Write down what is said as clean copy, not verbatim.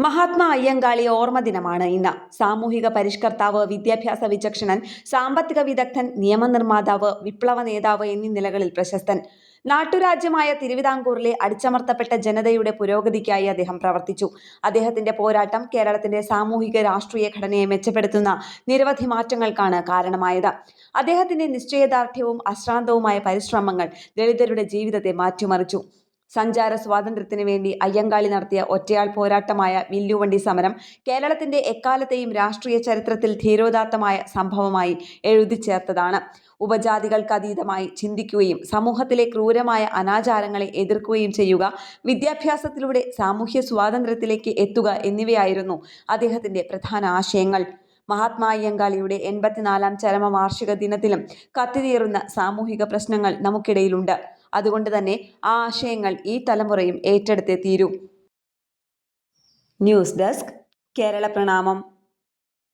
മഹാത്മാ അയ്യങ്കാളി ഓർമ്മ ദിനമാണ് ഇന്ന്. സാമൂഹിക പരിഷ്കർത്താവ്, വിദ്യാഭ്യാസ വിചക്ഷണൻ, സാമ്പത്തിക വിദഗ്ധൻ, നിയമനിർമ്മാതാവ്, വിപ്ലവ നേതാവ് എന്നീ നിലകളിൽ പ്രശസ്തൻ. നാട്ടുരാജ്യമായ തിരുവിതാംകൂറിലെ അടിച്ചമർത്തപ്പെട്ട ജനതയുടെ പുരോഗതിക്കായി അദ്ദേഹം പ്രവർത്തിച്ചു. അദ്ദേഹത്തിന്റെ പോരാട്ടം കേരളത്തിന്റെ സാമൂഹിക രാഷ്ട്രീയ ഘടനയെ മെച്ചപ്പെടുത്തുന്ന നിരവധി മാറ്റങ്ങൾക്കാണ് കാരണമായത്. അദ്ദേഹത്തിന്റെ നിശ്ചയദാർഢ്യവും അശ്രാന്തവുമായ പരിശ്രമങ്ങൾ ദളിതരുടെ ജീവിതത്തെ മാറ്റിമറിച്ചു. സഞ്ചാര സ്വാതന്ത്ര്യത്തിന് വേണ്ടി അയ്യങ്കാളി നടത്തിയ ഒറ്റയാൾ പോരാട്ടമായ വില്ലുവണ്ടി സമരം കേരളത്തിന്റെ എക്കാലത്തെയും രാഷ്ട്രീയ ചരിത്രത്തിൽ ധീരോദാത്തമായ സംഭവമായി എഴുതിച്ചേർത്തതാണ്. ഉപജാതികൾക്കതീതമായി ചിന്തിക്കുകയും സമൂഹത്തിലെ ക്രൂരമായ അനാചാരങ്ങളെ എതിർക്കുകയും ചെയ്യുക, വിദ്യാഭ്യാസത്തിലൂടെ സാമൂഹ്യ സ്വാതന്ത്ര്യത്തിലേക്ക് എത്തുക എന്നിവയായിരുന്നു അദ്ദേഹത്തിന്റെ പ്രധാന ആശയങ്ങൾ. മഹാത്മാ അയ്യങ്കാളിയുടെ 84-ാം ചരമവാർഷിക ദിനത്തിലും കത്തിനീറുന്ന സാമൂഹിക പ്രശ്നങ്ങൾ നമുക്കിടയിലുണ്ട്. അതുകൊണ്ട് തന്നെ ആ ആശയങ്ങൾ ഈ തലമുറയും ഏറ്റെടുത്തേ തീരൂ. ന്യൂസ് ഡെസ്ക്, കേരള പ്രണാമം.